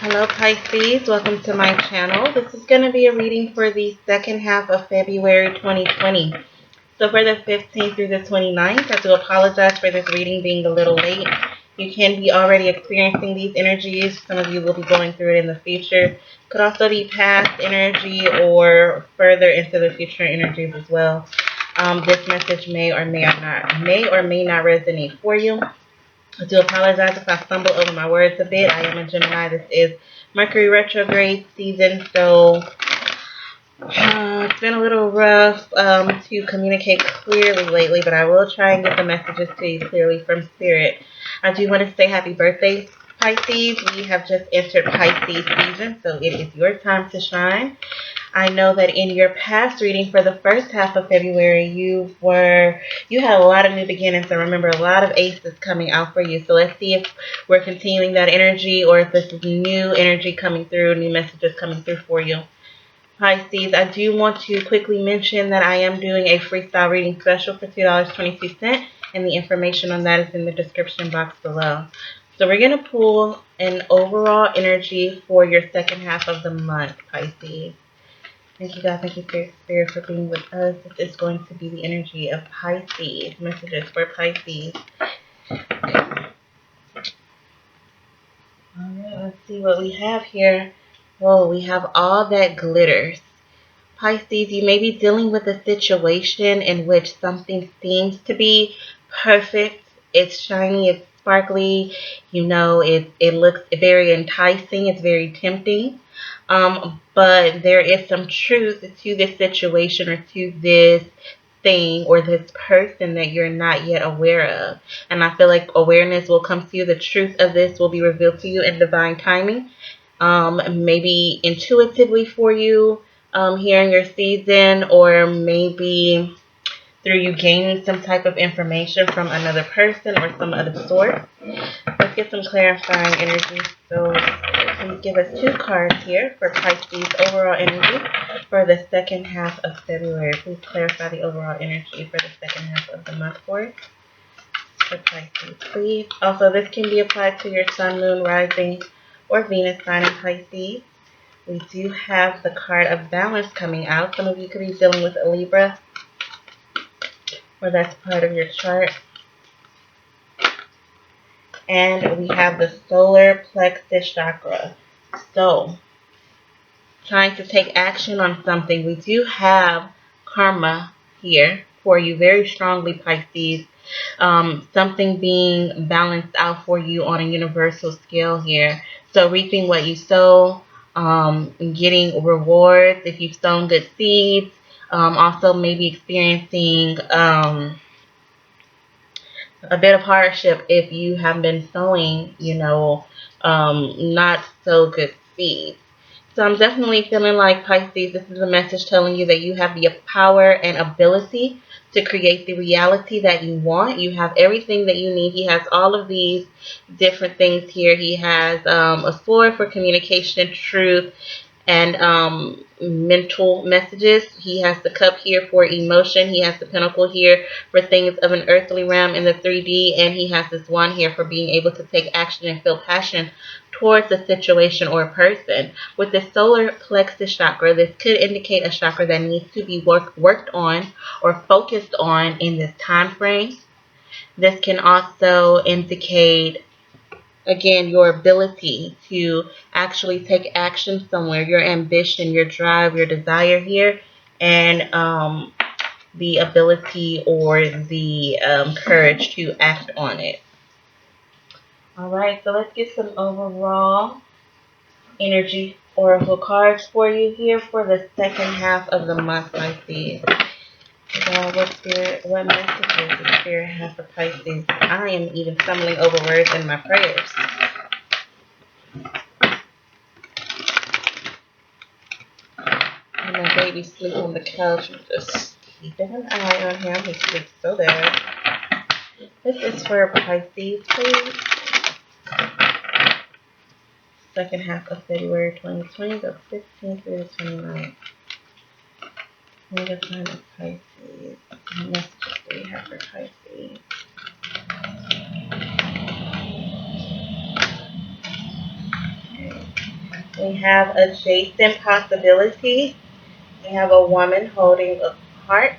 Hello Pisces, welcome to my channel. This is going to be a reading for the second half of February 2020. So for the 15th through the 29th, I do apologize for this reading being a little late. You can be already experiencing these energies. Some of you will be going through it in the future. Could also be past energy or further into the future energies as well. This message may or may not resonate for you. I do apologize if I stumble over my words a bit. I am a Gemini. This is Mercury retrograde season, so it's been a little rough to communicate clearly lately, but I will try and get the messages to you clearly from Spirit. I do want to say happy birthday, Pisces. We have just entered Pisces season, so it is your time to shine. I know that in your past reading for the first half of February, you had a lot of new beginnings. I remember a lot of aces coming out for you. So let's see if we're continuing that energy or if this is new energy coming through, new messages coming through for you. Pisces, I do want to quickly mention that I am doing a freestyle reading special for $2.22, and the information on that is in the description box below. So we're going to pull an overall energy for your second half of the month, Pisces. Thank you, God. Thank you for your spirit for being with us. This is going to be the energy of Pisces. Messages for Pisces. Okay. Alright, let's see what we have here. Whoa, we have all that glitters. Pisces, you may be dealing with a situation in which something seems to be perfect. It's shiny, it's sparkly, it looks very enticing, it's very tempting. But there is some truth to this situation or to this thing or this person that you're not yet aware of. And I feel like awareness will come to you. The truth of this will be revealed to you in divine timing. Maybe intuitively for you here in your season, or maybe through you gaining some type of information from another person or some other sort. Let's get some clarifying energy. So please give us 2 cards here for Pisces overall energy for the second half of February. Please clarify the overall energy for the second half of the month for us. For Pisces, please. Also, this can be applied to your sun, moon, rising, or Venus sign in Pisces. We do have the card of balance coming out. Some of you could be dealing with a Libra, or that's part of your chart. And we have the solar plexus chakra. So, trying to take action on something. We do have karma here for you very strongly, Pisces. Something being balanced out for you on a universal scale here. So reaping what you sow, getting rewards if you've sown good seeds. Also maybe experiencing a bit of hardship if you have been sowing, not so good seeds. So I'm definitely feeling like, Pisces, this is a message telling you that you have the power and ability to create the reality that you want. You have everything that you need. He has all of these different things here. He has a sword for communication, truth, and mental messages. He has the cup here for emotion. He has the pentacle here for things of an earthly realm in the 3D. And he has this one here for being able to take action and feel passion towards a situation or a person. With the solar plexus chakra, this could indicate a chakra that needs to be worked on or focused on in this time frame. This can also indicate, again, your ability to actually take action somewhere, your ambition, your drive, your desire here, and the ability or the courage to act on it. All right, so let's get some overall energy oracle cards for you here for the second half of the month, Pisces. What messages does Spirit have for Pisces? I am even stumbling over words in my prayers. And my baby sleep on the couch. I'm just keeping an eye on him. He sleeps so bad. This is for Pisces, please. Second half of February 2020, the 15th through the 29th. What is sign of Pisces? What messages do we have for Pisces? Okay. We have adjacent possibilities. We have a woman holding a heart.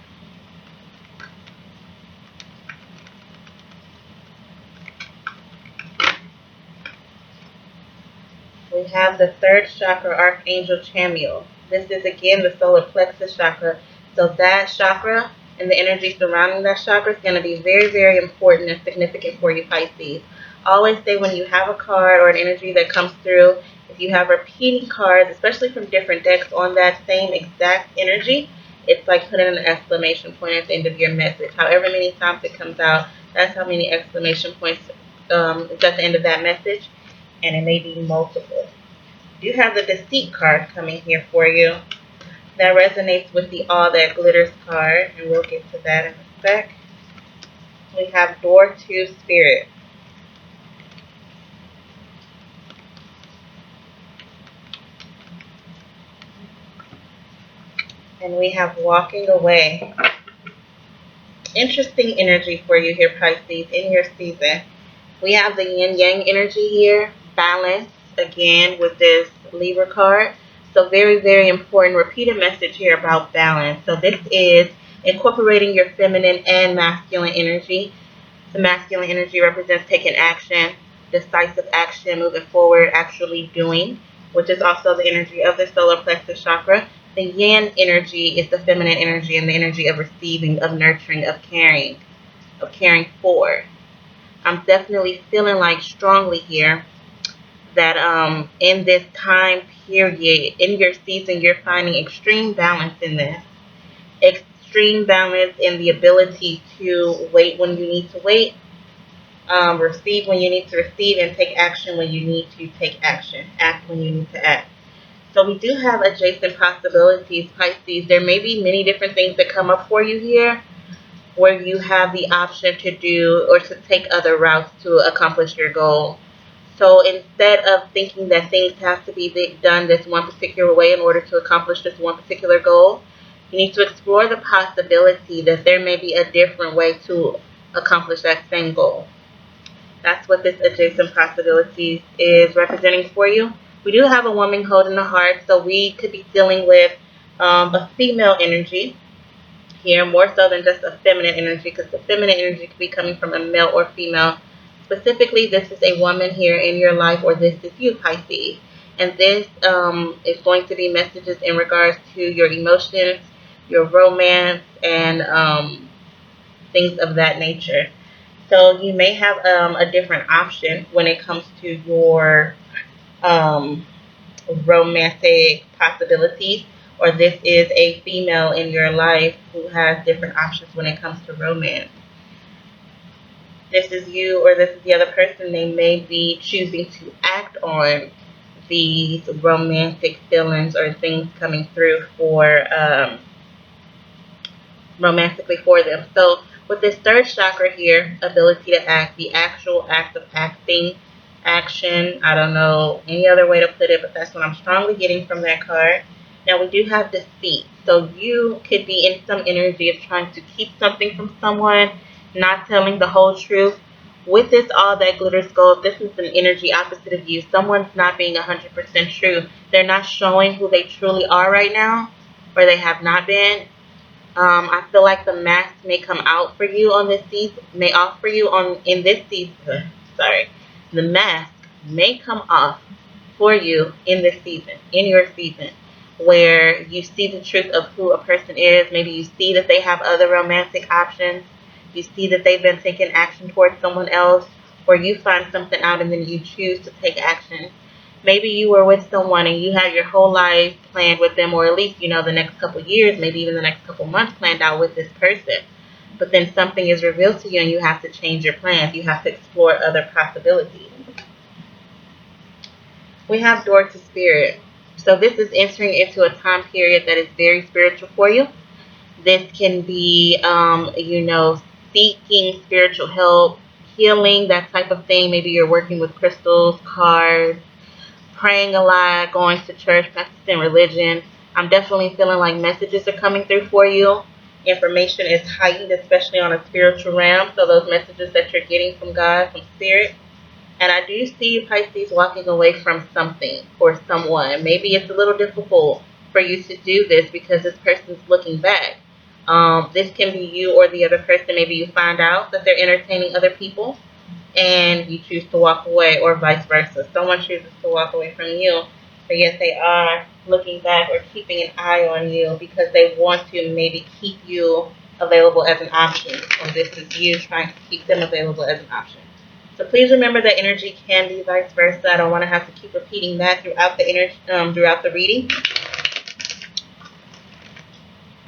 We have the third chakra, Archangel Chamuel. This is again the solar plexus chakra. So that chakra and the energy surrounding that chakra is going to be very, very important and significant for you, Pisces. Always say when you have a card or an energy that comes through, if you have repeating cards, especially from different decks on that same exact energy, it's like putting an exclamation point at the end of your message. However many times it comes out, that's how many exclamation points is at the end of that message, and it may be multiple. You have the Deceit card coming here for you. That resonates with the All That Glitters card, and we'll get to that in a sec. We have Door to Spirit. And we have Walking Away. Interesting energy for you here, Pisces, in your season. We have the yin yang energy here, balance again with this Libra card. So very, very important repeated message here about balance. So this is incorporating your feminine and masculine energy. The masculine energy represents taking action, decisive action, moving forward, actually doing, which is also the energy of the solar plexus chakra. The yin energy is the feminine energy and the energy of receiving, of nurturing, of caring for. I'm definitely feeling like strongly here that in this time period, in your season, you're finding extreme balance in this. Extreme balance in the ability to wait when you need to wait, receive when you need to receive, and take action when you need to take action. Act when you need to act. So we do have adjacent possibilities, Pisces. There may be many different things that come up for you here, where you have the option to do or to take other routes to accomplish your goal. So instead of thinking that things have to be done this one particular way in order to accomplish this one particular goal, you need to explore the possibility that there may be a different way to accomplish that same goal. That's what this adjacent possibilities is representing for you. We do have a woman holding a heart, so we could be dealing with a female energy here, more so than just a feminine energy, because the feminine energy could be coming from a male or female. Specifically, this is a woman here in your life, or this is you, Pisces. And this is going to be messages in regards to your emotions, your romance, and things of that nature. So you may have a different option when it comes to your um, romantic possibilities, or this is a female in your life who has different options when it comes to romance. This is you, or this is the other person. They may be choosing to act on these romantic feelings or things coming through for romantically for them. So with this third chakra here, ability to act, the actual act of acting, action, I don't know any other way to put it, but that's what I'm strongly getting from that card. Now we do have deceit. So you could be in some energy of trying to keep something from someone, not telling the whole truth. With this All That Glitters Gold, this is an energy opposite of you. Someone's not being 100% true. They're not showing who they truly are right now, or they have not been. I feel like the mask may come out for you on this season, may off for you on in this season. Sorry, the mask may come off for you in this season, in your season, where you see the truth of who a person is. Maybe you see that they have other romantic options. You see that they've been taking action towards someone else, or you find something out and then you choose to take action. Maybe you were with someone and you had your whole life planned with them, or at least, the next couple years, maybe even the next couple months planned out with this person. But then something is revealed to you and you have to change your plans. You have to explore other possibilities. We have Door to Spirit. So this is entering into a time period that is very spiritual for you. This can be, seeking spiritual help, healing, that type of thing. Maybe you're working with crystals, cards, praying a lot, going to church, practicing religion. I'm definitely feeling like messages are coming through for you. Information is heightened, especially on a spiritual realm. So those messages that you're getting from God, from Spirit, And I do see Pisces walking away from something or someone. Maybe it's a little difficult for you to do this because this person's looking back. This can be you or the other person. Maybe you find out that they're entertaining other people and you choose to walk away, or vice versa. Someone chooses to walk away from you, but yet they are looking back or keeping an eye on you because they want to maybe keep you available as an option, or this is you trying to keep them available as an option. So please remember that energy can be vice versa. I don't want to have to keep repeating that throughout the throughout the reading.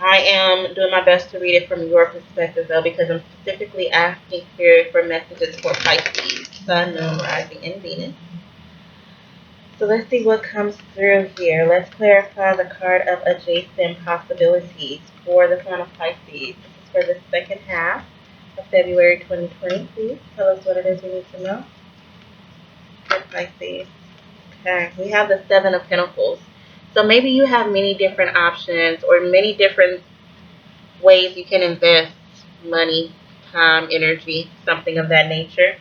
I am doing my best to read it from your perspective, though, because I'm specifically asking Spirit for messages for Pisces, Sun, Moon, Rising, and Venus. So let's see what comes through here. Let's clarify the card of adjacent possibilities for the sign of Pisces. This is for the second half of February 2020. Please tell us what it is we need to know for Pisces. Okay, we have the Seven of Pentacles. So maybe you have many different options or many different ways you can invest money, time, energy, something of that nature.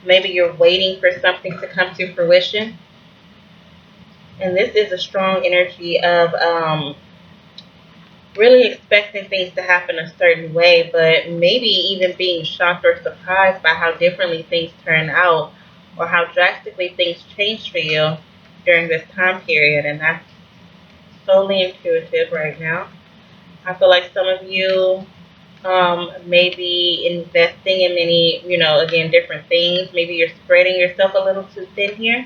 Maybe you're waiting for something to come to fruition. And this is a strong energy of really expecting things to happen a certain way, but maybe even being shocked or surprised by how differently things turn out or how drastically things change for you during this time period. And that's solely intuitive right now. I feel like some of you maybe investing in many, again, different things. Maybe you're spreading yourself a little too thin here.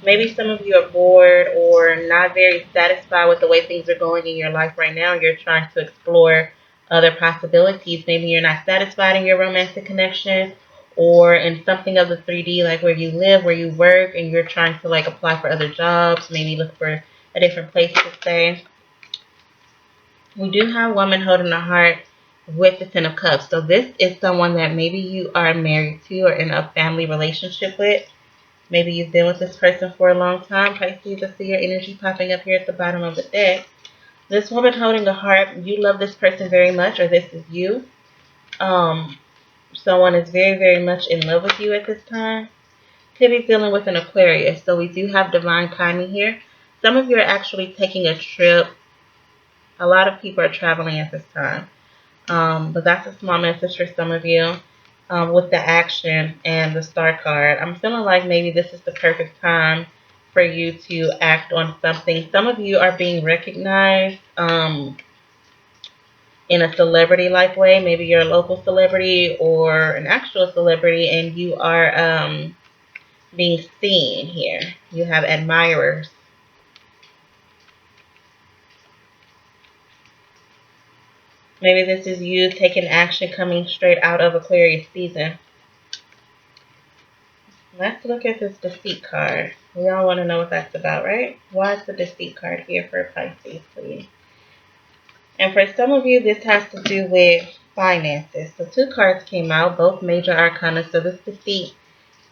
Maybe some of you are bored or not very satisfied with the way things are going in your life right now. You're trying to explore other possibilities. Maybe you're not satisfied in your romantic connection or in something of the 3D, like where you live, where you work, and you're trying to like apply for other jobs, maybe look for a different place to stay. We do have woman holding the heart with the Ten of Cups. So this is someone that maybe you are married to or in a family relationship with. Maybe you've been with this person for a long time. Pisces, I see your energy popping up here at the bottom of the deck. This woman holding the heart, you love this person very much, or this is you. Someone is very, very much in love with you at this time. Could be dealing with an Aquarius. So we do have divine timing here. Some of you are actually taking a trip. A lot of people are traveling at this time. But that's a small message for some of you with the action and the star card. I'm feeling like maybe this is the perfect time for you to act on something. Some of you are being recognized in a celebrity-like way. Maybe you're a local celebrity or an actual celebrity, and you are being seen here. You have admirers. Maybe this is you taking action coming straight out of Aquarius season. Let's look at this deceit card. We all want to know what that's about, right? Why is the deceit card here for Pisces, please? And for some of you, this has to do with finances. So two cards came out, both major arcana. So this deceit,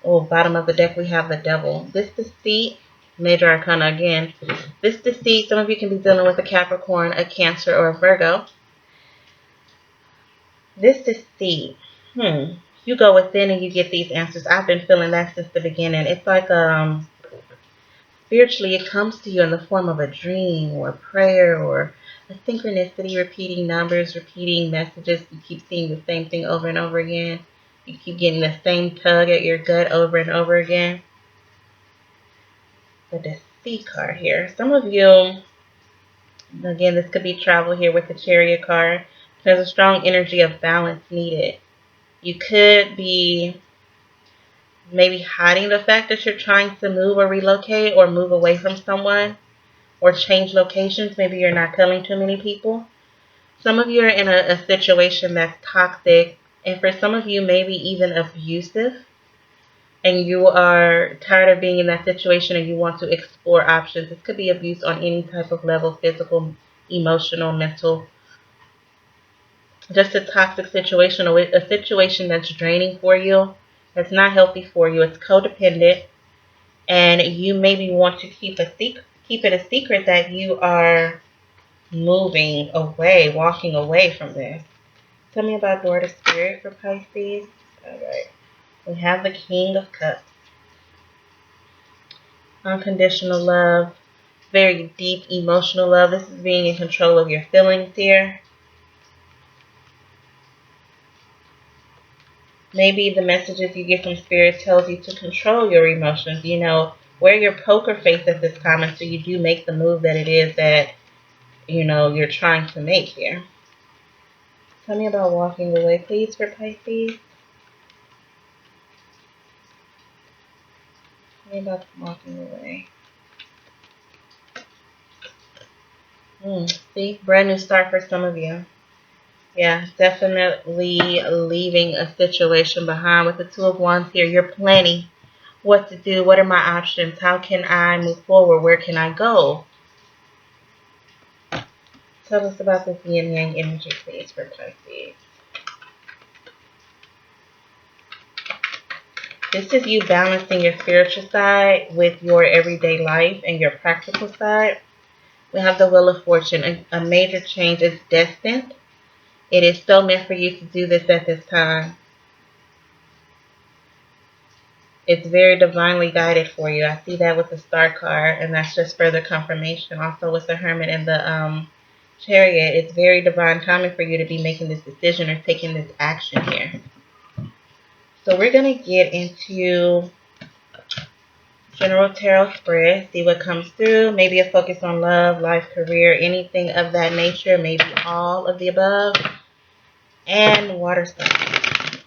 bottom of the deck, we have the devil. This deceit, major arcana again. This deceit, some of you can be dealing with a Capricorn, a Cancer, or a Virgo. This deceit, you go within and you get these answers. I've been feeling that since the beginning. It's like spiritually it comes to you in the form of a dream or a prayer or a synchronicity, repeating numbers, repeating messages. You keep seeing the same thing over and over again. You keep getting the same tug at your gut over and over again. The deceit card here. Some of you, again, this could be travel here with the Chariot card. There's a strong energy of balance needed. You could be maybe hiding the fact that you're trying to move or relocate or move away from someone or change locations. Maybe you're not telling too many people. Some of you are in a situation that's toxic, and for some of you, maybe even abusive, and you are tired of being in that situation and you want to explore options. This could be abuse on any type of level, physical, emotional, mental. Just a toxic situation, or a situation that's draining for you, that's not healthy for you. It's codependent, and you maybe want to keep it a secret that you are moving away, walking away from this. Tell me about Daughter Spirit for Pisces. Alright. We have the King of Cups. Unconditional love. Very deep emotional love. This is being in control of your feelings here. Maybe the messages you get from Spirit tells you to control your emotions. You know, wear your poker face at this time until you do make the move that it is that, you know, you're trying to make here. Tell me about walking away, please, for Pisces. Tell me about walking away. See, brand new start for some of you. Yeah, definitely leaving a situation behind with the Two of Wands here. You're planning what to do. What are my options? How can I move forward? Where can I go? Tell us about this yin yang energy, please, for Pisces. This is you balancing your spiritual side with your everyday life and your practical side. We have the Wheel of Fortune. A major change is destined. It is so meant for you to do this at this time. It's very divinely guided for you. I see that with the Star card, and that's just further confirmation. Also with the Hermit and the Chariot, it's very divine timing for you to be making this decision or taking this action here. So we're going to get into general tarot spread, see what comes through. Maybe a focus on love, life, career, anything of that nature. Maybe all of the above. And water signs.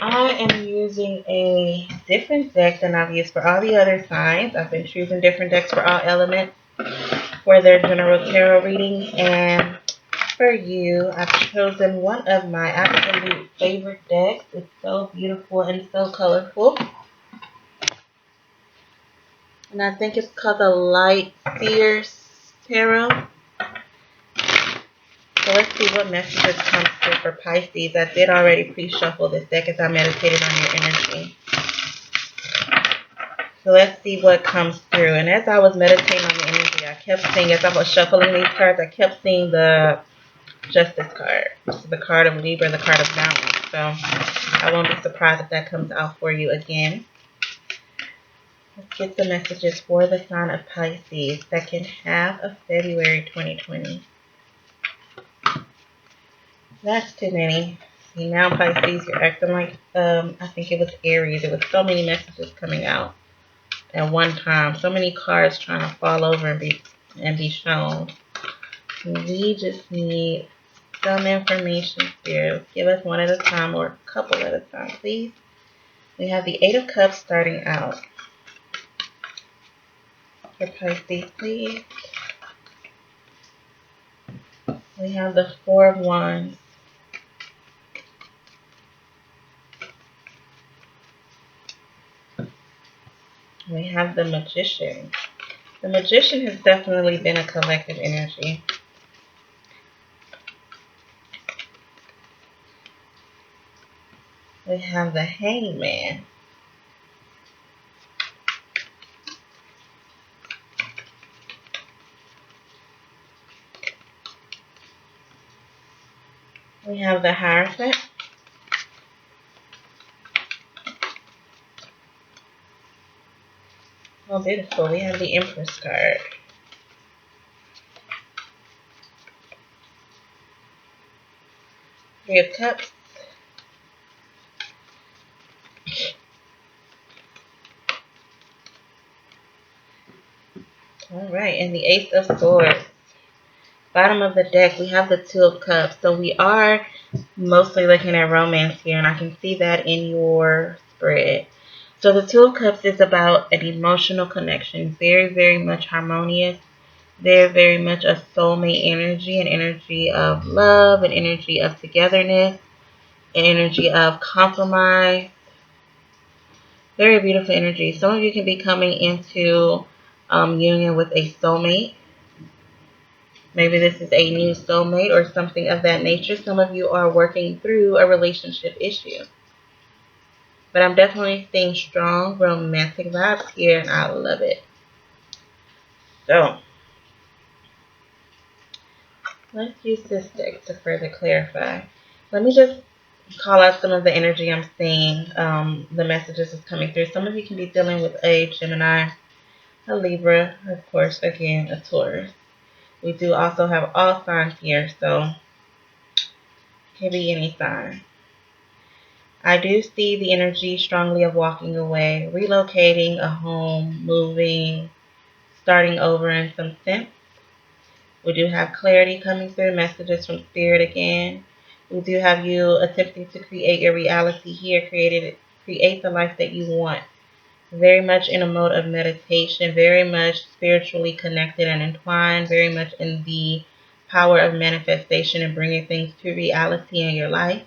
I am using a different deck than I've used for all the other signs. I've been choosing different decks for all elements for their general tarot readings. And for you, I've chosen one of my absolute favorite decks. It's so beautiful and so colorful. And I think it's called the Light Seers Tarot. So let's see what messages come through for Pisces. I did already pre-shuffle this deck as I meditated on your energy. So let's see what comes through. And as I was meditating on the energy, I kept seeing, as I was shuffling these cards, I kept seeing the Justice card. This is the card of Libra, the card of balance. So I won't be surprised if that comes out for you again. Let's get the messages for the sign of Pisces, second half of February 2020. That's too many. See, now Pisces, you're acting like, I think it was Aries. There was so many messages coming out at one time. So many cards trying to fall over and be shown. We just need some information here. Give us one at a time or a couple at a time, please. We have the Eight of Cups starting out. For Pisces, please. We have the Four of Wands. We have the Magician. The Magician has definitely been a collective energy. We have the Hangman. We have the Hierophant. Oh, beautiful. We have the Empress card. Three of Cups. Alright, and the Ace of Swords. Bottom of the deck, we have the Two of Cups. So we are mostly looking at romance here, and I can see that in your spread. So the Two of Cups is about an emotional connection. Very, very much harmonious. Very, very much a soulmate energy, an energy of love, an energy of togetherness, an energy of compromise. Very beautiful energy. Some of you can be coming into union with a soulmate. Maybe this is a new soulmate or something of that nature. Some of you are working through a relationship issue. But I'm definitely seeing strong romantic vibes here, and I love it. So, let's use this deck to further clarify. Let me just call out some of the energy I'm seeing. The messages is coming through. Some of you can be dealing with a Gemini, a Libra, of course, again, a Taurus. We do also have all signs here, so it can be any sign. I do see the energy strongly of walking away, relocating a home, moving, starting over in some sense. We do have clarity coming through, messages from spirit again. We do have you attempting to create your reality here, create the life that you want. Very much in a mode of meditation, very much spiritually connected and entwined, very much in the power of manifestation and bringing things to reality in your life.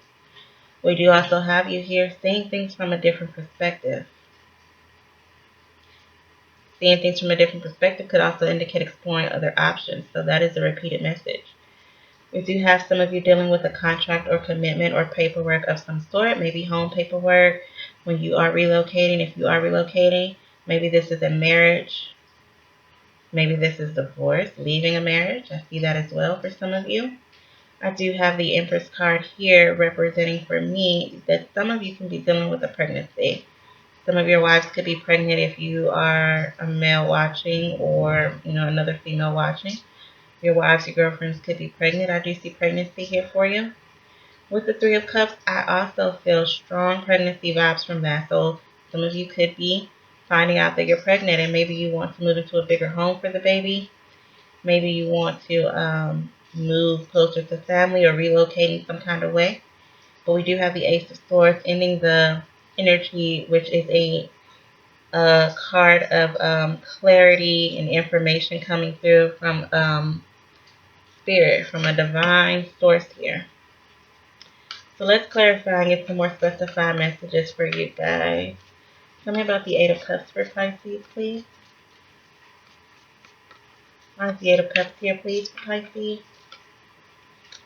We do also have you here seeing things from a different perspective. Seeing things from a different perspective could also indicate exploring other options. So that is a repeated message. We do have some of you dealing with a contract or commitment or paperwork of some sort, maybe home paperwork when you are relocating. If you are relocating, maybe this is a marriage. Maybe this is divorce, leaving a marriage. I see that as well for some of you. I do have the Empress card here representing for me that some of you can be dealing with a pregnancy. Some of your wives could be pregnant if you are a male watching or, another female watching. Your wives, your girlfriends could be pregnant. I do see pregnancy here for you. With the Three of Cups, I also feel strong pregnancy vibes from that. So some of you could be finding out that you're pregnant and maybe you want to move into a bigger home for the baby. Maybe you want to move closer to family or relocate in some kind of way. But we do have the Ace of Swords ending the energy, which is a card of clarity and information coming through from spirit, from a divine source here. So let's clarify and get some more specified messages for you guys. Tell me about the Eight of Cups for Pisces, please. Why is the Eight of Cups here, please, for Pisces?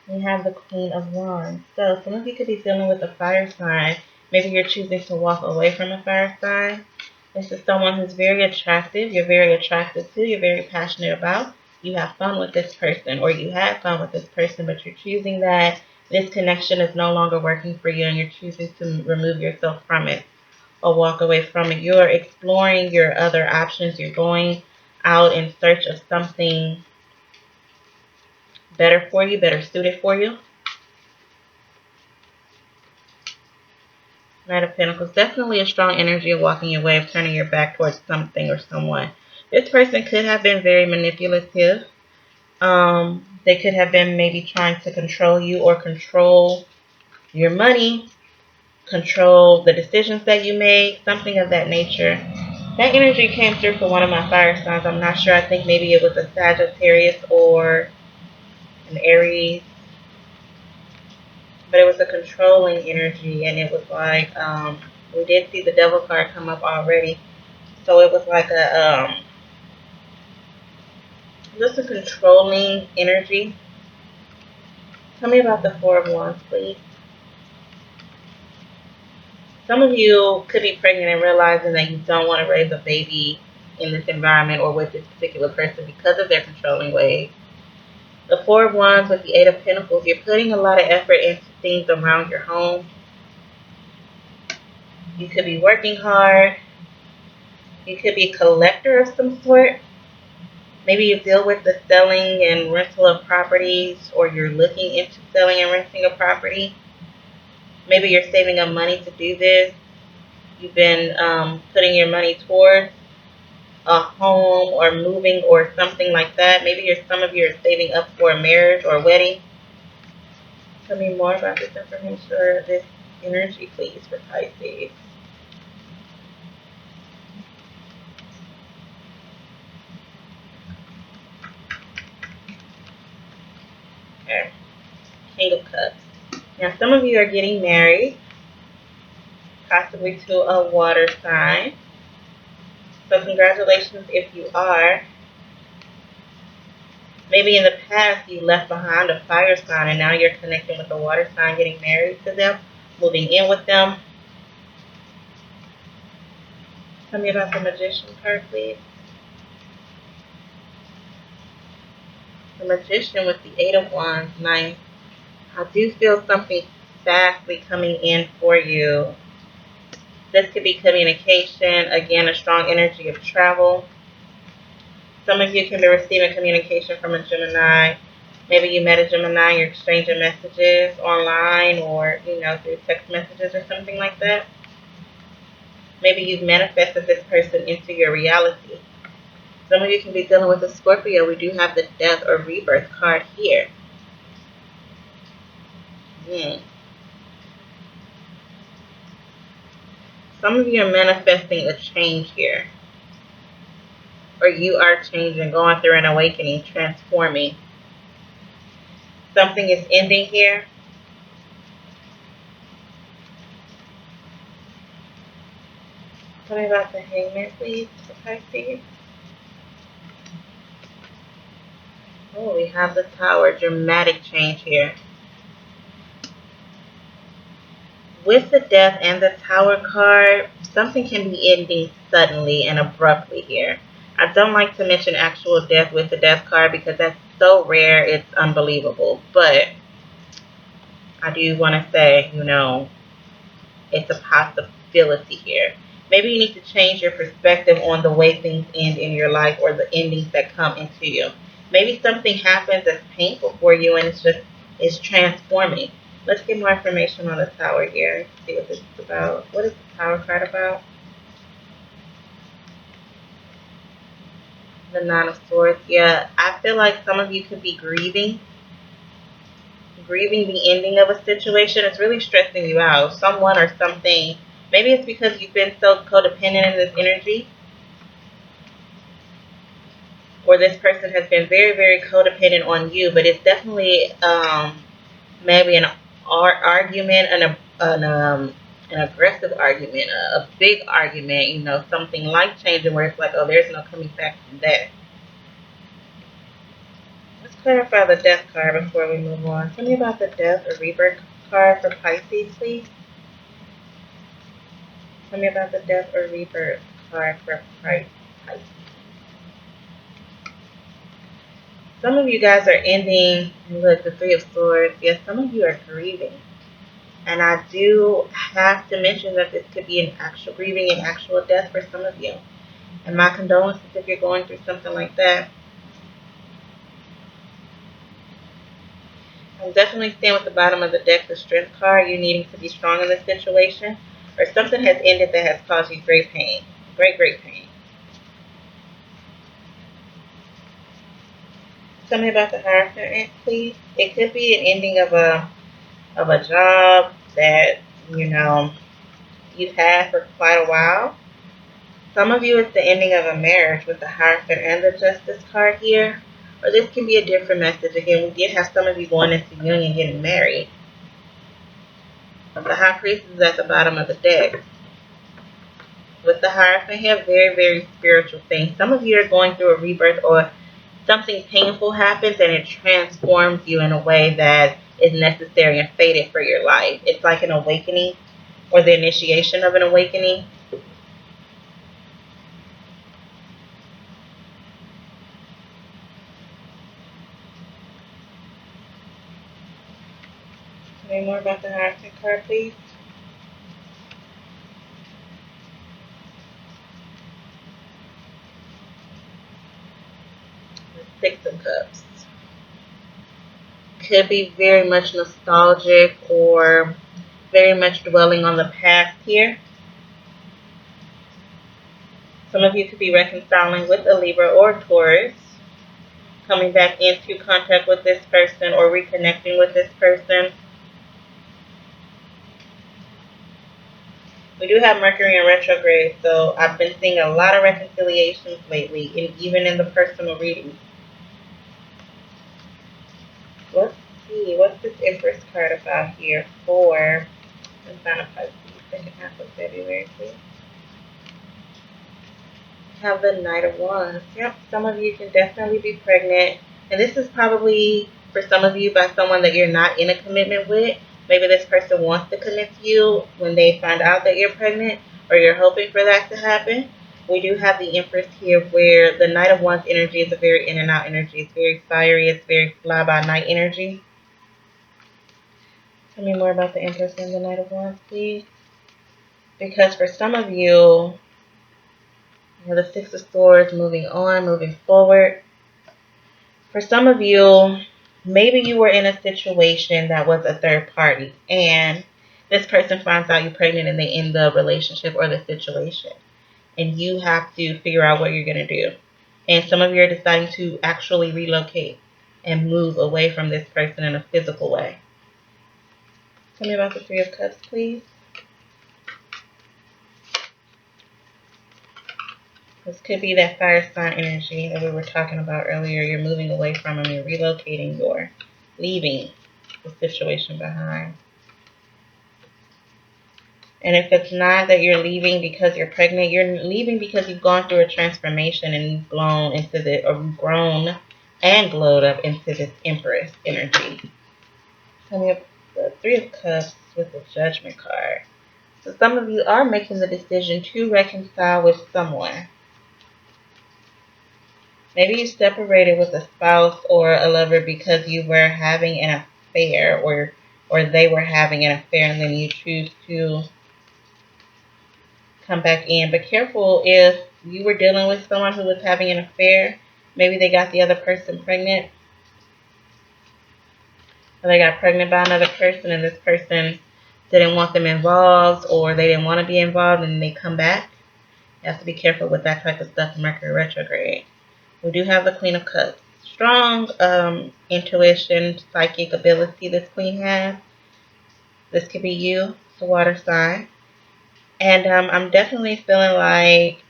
We have the Queen of Wands. So some of you could be dealing with a fire sign. Maybe you're choosing to walk away from a fire sign. This is someone who's very attractive. You're very attracted to. You're very passionate about. You have fun with this person, or you had fun with this person, but you're choosing that this connection is no longer working for you and you're choosing to remove yourself from it or walk away from it. You're exploring your other options. You're going out in search of something better for you, better suited for you. Knight of Pentacles, definitely a strong energy of walking away, of turning your back towards something or someone. This person could have been very manipulative. They could have been maybe trying to control you or control your money, control the decisions that you make, something of that nature. That energy came through for one of my fire signs. I'm not sure. I think maybe it was a Sagittarius or an Aries. But it was a controlling energy, and it was like, we did see the Devil card come up already. So it was like just a controlling energy. Tell me about the Four of Wands, please. Some of you could be pregnant and realizing that you don't want to raise a baby in this environment or with this particular person because of their controlling ways. The Four of Wands with the Eight of Pentacles, you're putting a lot of effort into things around your home. You could be working hard. You could be a collector of some sort. Maybe you deal with the selling and rental of properties, or you're looking into selling and renting a property. Maybe you're saving up money to do this. You've been putting your money towards a home or moving or something like that. Maybe some of you are saving up for a marriage or a wedding. Tell me more about this information or this energy, please, for Pisces. Okay. King of Cups. Now, some of you are getting married, possibly to a water sign. So congratulations if you are. Maybe in the past you left behind a fire sign and now you're connecting with a water sign, getting married to them, moving in with them. Tell me about the Magician card, please. The Magician with the Eight of Wands. Nice. I do feel something fastly coming in for you. This could be communication, again, a strong energy of travel. Some of you can be receiving communication from a Gemini. Maybe you met a Gemini, you're exchanging messages online or, through text messages or something like that. Maybe you've manifested this person into your reality. Some of you can be dealing with a Scorpio. We do have the death or rebirth card here. Some of you are manifesting a change here. Or you are changing, going through an awakening, transforming. Something is ending here. Tell me about the Hangman, please, for Pisces. Oh, we have the Tower. Dramatic change here. With the Death and the Tower card, something can be ending suddenly and abruptly here. I don't like to mention actual death with the Death card because that's so rare, it's unbelievable. But I do want to say, it's a possibility here. Maybe you need to change your perspective on the way things end in your life or the endings that come into you. Maybe something happens that's painful for you and it's transforming. Let's get more information on the Tower here. Let's see what this is about. What is the Tower card about? The Nine of Swords. Yeah, I feel like some of you could be grieving the ending of a situation. It's really stressing you out. Someone or something. Maybe it's because you've been so codependent in this energy, or this person has been very, very codependent on you. But it's definitely maybe an argument, an aggressive argument, a big argument. Something life changing where it's like, oh, there's no coming back from that. Let's clarify the Death card before we move on. Tell me about the Death or Rebirth card for Pisces, please. Tell me about the Death or Rebirth card for Pisces. Some of you guys are ending, look, the Three of Swords. Yes, some of you are grieving. And I do have to mention that this could be an actual grieving and actual death for some of you. And my condolences if you're going through something like that. I'm definitely staying with the bottom of the deck, the Strength card. You needing to be strong in this situation. Or something has ended that has caused you great pain. Great, great pain. Tell me about the Hierophant, please. It could be an ending of a job that, you've had for quite a while. Some of you, it's the ending of a marriage with the Hierophant and the Justice card here. Or this can be a different message. Again, we did have some of you going into union, getting married. The High Priest is at the bottom of the deck. With the Hierophant here, very, very spiritual thing. Some of you are going through a rebirth or something painful happens and it transforms you in a way that is necessary and fated for your life. It's like an awakening or the initiation of an awakening. Tell me more about the Hierophant card, please. The Six of Cups. Could be very much nostalgic or very much dwelling on the past here. Some of you could be reconciling with a Libra or Taurus, coming back into contact with this person or reconnecting with this person. We do have Mercury in retrograde, so I've been seeing a lot of reconciliations lately, and even in the personal readings. Let's see, what's this Empress card about here for the sign of Pisces, second half of February, please? Have the Knight of Wands. Yep, some of you can definitely be pregnant, and this is probably for some of you by someone that you're not in a commitment with. Maybe this person wants to commit to you when they find out that you're pregnant, or you're hoping for that to happen. We do have the Empress here where the Knight of Wands energy is a very in and out energy. It's very fiery. It's very fly by night energy. Tell me more about the Empress and the Knight of Wands, please. Because for some of you, the Six of Swords, moving on, moving forward. For some of you, maybe you were in a situation that was a third party and this person finds out you're pregnant and they end the relationship or the situation. And you have to figure out what you're going to do. And some of you are deciding to actually relocate and move away from this person in a physical way. Tell me about the Three of Cups, please. This could be that fire sign energy that we were talking about earlier. You're moving away from them. You're relocating. You're leaving the situation behind. And if it's not that you're leaving because you're pregnant, you're leaving because you've gone through a transformation and you've grown into the, or grown and glowed up into this Empress energy. Tell me the Three of Cups with the Judgment card. So some of you are making the decision to reconcile with someone. Maybe you separated with a spouse or a lover because you were having an affair or they were having an affair and then you choose to come back in. But careful if you were dealing with someone who was having an affair. Maybe they got the other person pregnant. Or they got pregnant by another person and this person didn't want them involved or they didn't want to be involved and they come back. You have to be careful with that type of stuff in Mercury retrograde. We do have the Queen of Cups. Strong intuition, psychic ability this queen has. This could be you, the water sign. And I'm definitely feeling like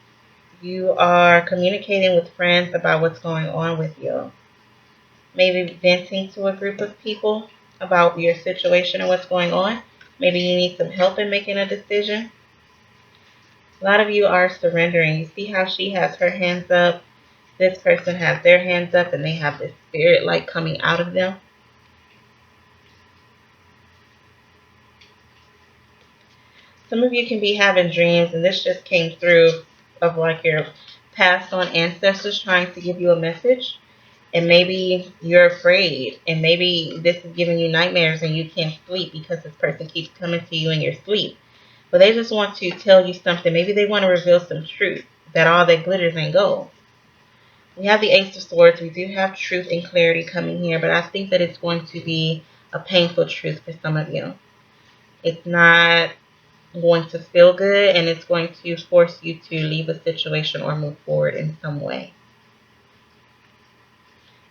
you are communicating with friends about what's going on with you. Maybe venting to a group of people about your situation and what's going on. Maybe you need some help in making a decision. A lot of you are surrendering. You see how she has her hands up. This person has their hands up and they have this spirit light coming out of them. Some of you can be having dreams, and this just came through, of like your passed on ancestors trying to give you a message. And maybe you're afraid, and maybe this is giving you nightmares and you can't sleep because this person keeps coming to you in your sleep. But they just want to tell you something. Maybe they want to reveal some truth, that all that glitters ain't gold. We have the Ace of Swords. We do have truth and clarity coming here, but I think that it's going to be a painful truth for some of you. It's not going to feel good, and it's going to force you to leave a situation or move forward in some way.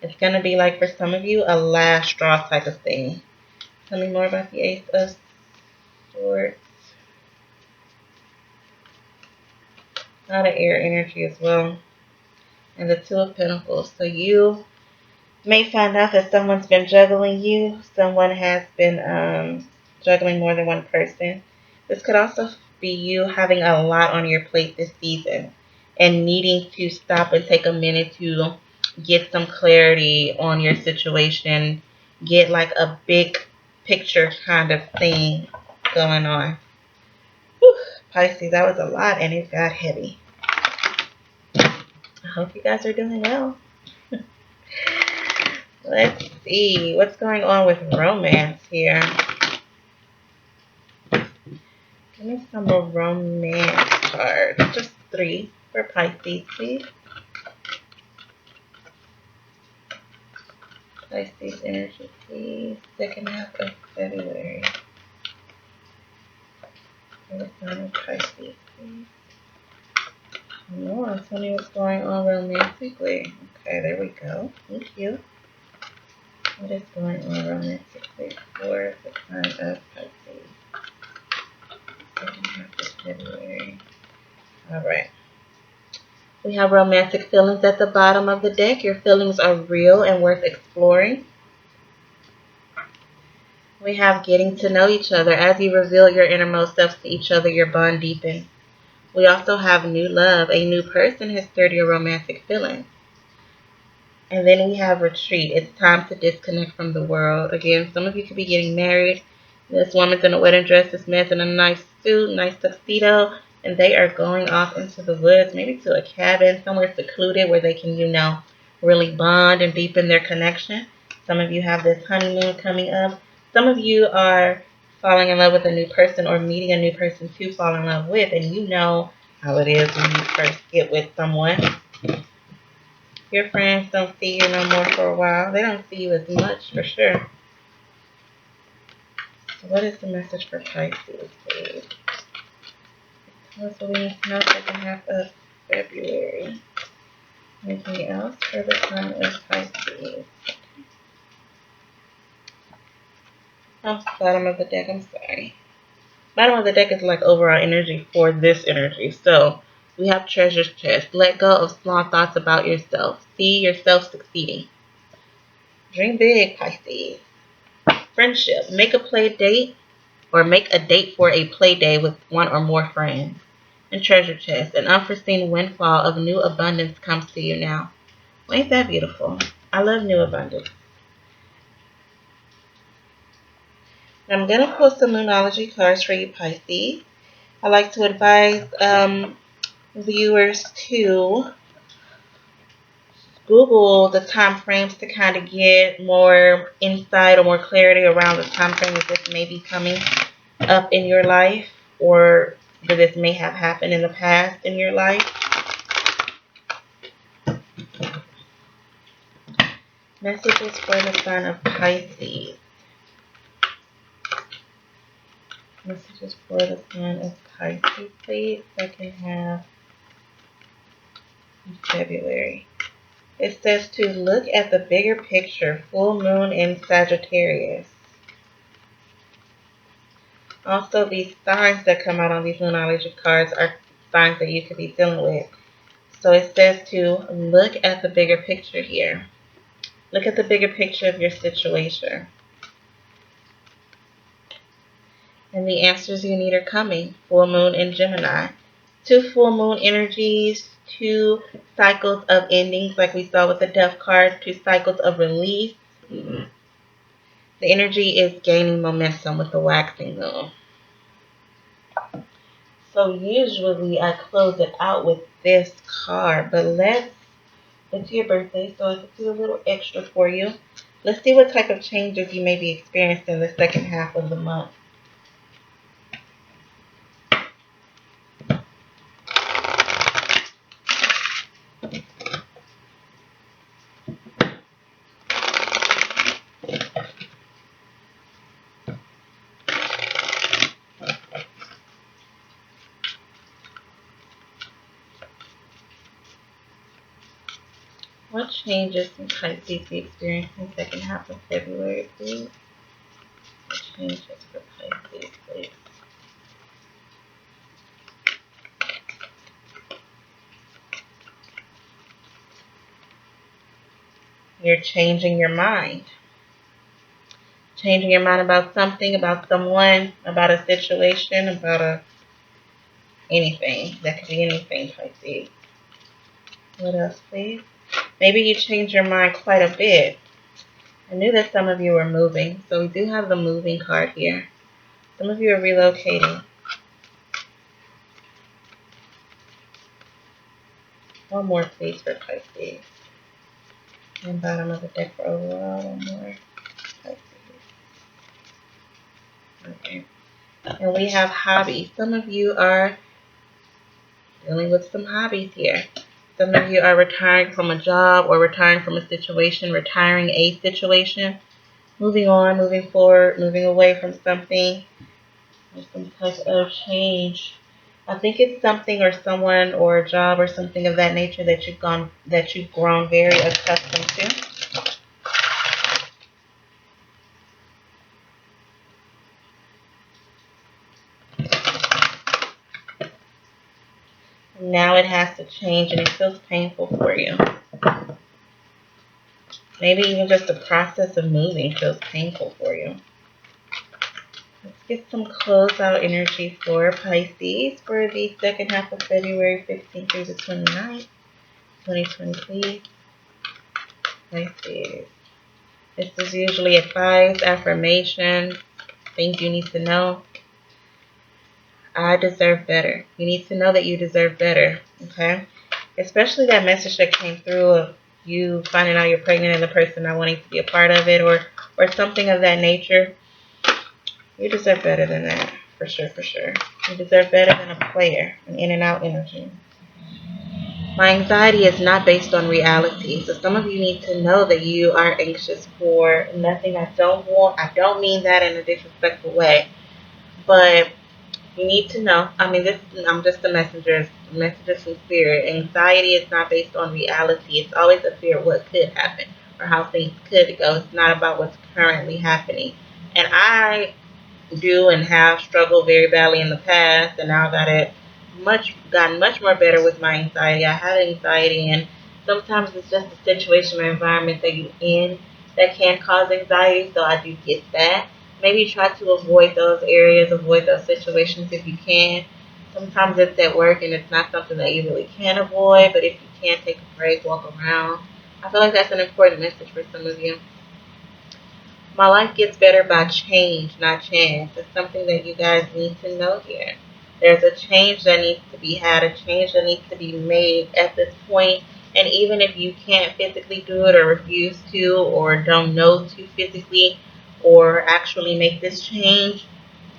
It's going to be like, for some of you, a last straw type of thing. Tell me more about the Ace of Swords. A lot of air energy as well. And the Two of Pentacles. So you may find out that someone's been juggling you. Someone has been juggling more than one person. This could also be you having a lot on your plate this season and needing to stop and take a minute to get some clarity on your situation. Get like a big picture kind of thing going on. Whew, Pisces, that was a lot and it got heavy. I hope you guys are doing well. Let's see what's going on with romance here. Give me some more romance cards. Just 3 for Pisces, please. Pisces energy, please. Second half of February. For the sign of Pisces, please. More. Tell me what's going on romantically. Okay, there we go. Thank you. What is going on romantically for the sign of Pisces? Second half of February. Alright. We have romantic feelings at the bottom of the deck. Your feelings are real and worth exploring. We have getting to know each other. As you reveal your innermost selves to each other, your bond deepens. We also have new love. A new person has stirred your romantic feelings. And then we have retreat. It's time to disconnect from the world. Again, some of you could be getting married. This woman's in a wedding dress. This man's in a nice suit, nice tuxedo. And they are going off into the woods, maybe to a cabin, somewhere secluded where they can, really bond and deepen their connection. Some of you have this honeymoon coming up. Some of you are falling in love with a new person or meeting a new person to fall in love with, and you know how it is when you first get with someone. Your friends don't see you no more for a while. They don't see you as much, for sure. So what is the message for Pisces, please? What's what we need to know second half of February? Anything else for the sign of Pisces? Oh, bottom of the deck, I'm sorry. Bottom of the deck is like overall energy for this energy. So we have treasure chest. Let go of small thoughts about yourself. See yourself succeeding. Dream big, Pisces. Friendship. Make a play date or make a date for a play day with one or more friends. And treasure chest. An unforeseen windfall of new abundance comes to you now. Well, ain't that beautiful? I love new abundance. Now I'm going to pull some Moonology cards for you, Pisces. I like to advise viewers to Google the time frames to kind of get more insight or more clarity around the time frame that this may be coming up in your life, or that this may have happened in the past in your life. Messages for the sign of Pisces. Messages for the sign of Pisces, please. Second half of February. It says to look at the bigger picture, full moon in Sagittarius. Also, these signs that come out on these Moonology cards are signs that you could be dealing with. So it says to look at the bigger picture here. Look at the bigger picture of your situation. And the answers you need are coming. Full moon in Gemini. 2 full moon energies, 2 cycles of endings like we saw with the Death card, 2 cycles of release. The energy is gaining momentum with the waxing moon. So usually I close it out with this card, but it's your birthday, so I can do a little extra for you. Let's see what type of changes you may be experiencing in the second half of the month. What changes in Pisces you experience in the second half of February, please? What changes for Pisces, please? You're changing your mind. Changing your mind about something, about someone, about a situation, about anything. That could be anything, Pisces. What else, please? Maybe you changed your mind quite a bit. I knew that some of you were moving, so we do have the moving card here. Some of you are relocating. One more, please, for Pisces. And bottom of the deck for overall, one more. Pisces. Okay. And we have hobbies. Some of you are dealing with some hobbies here. Some of you are retiring from a job or retiring from a situation, retiring a situation, moving on, moving forward, moving away from something, or some type of change. I think it's something or someone or a job or something of that nature that you've grown very accustomed to. Now it has to change and it feels painful for you. Maybe even just the process of moving feels painful for you. Let's get some closeout energy for Pisces for the second half of February 15th through the 29th, 2020, please. Pisces. This is usually advice, affirmation, things you need to know. I deserve better. You need to know that you deserve better, okay? Especially that message that came through of you finding out you're pregnant and the person not wanting to be a part of it or something of that nature. You deserve better than that. For sure, for sure. You deserve better than a player, an in and out energy. My anxiety is not based on reality. So some of you need to know that you are anxious for nothing. I don't mean that in a disrespectful way. But you need to know. I mean, I'm just a messenger from spirit. Anxiety is not based on reality. It's always a fear of what could happen or how things could go. It's not about what's currently happening. And I do and have struggled very badly in the past, and now got it gotten much more better with my anxiety. I have anxiety, and sometimes it's just a situation or environment that you're in that can cause anxiety. So I do get that. Maybe try to avoid those areas, avoid those situations if you can. Sometimes it's at work and it's not something that you really can avoid, but if you can, take a break, walk around. I feel like that's an important message for some of you. My life gets better by change, not chance. It's something that you guys need to know here. There's a change that needs to be had, a change that needs to be made at this point. And even if you can't physically do it or refuse to or don't know to physically or actually make this change,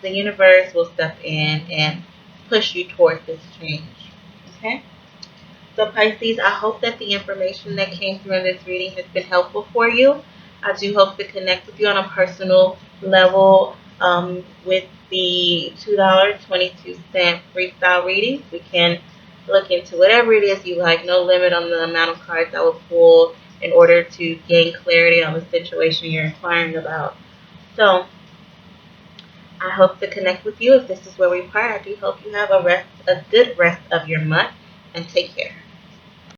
the universe will step in and push you towards this change. Okay? So Pisces, I hope that the information that came through in this reading has been helpful for you. I do hope to connect with you on a personal level with the $2.22 freestyle readings. We can look into whatever it is you like. No limit on the amount of cards I will pull in order to gain clarity on the situation you're inquiring about. So I hope to connect with you. If this is where we part, I do hope you have a good rest of your month, and take care.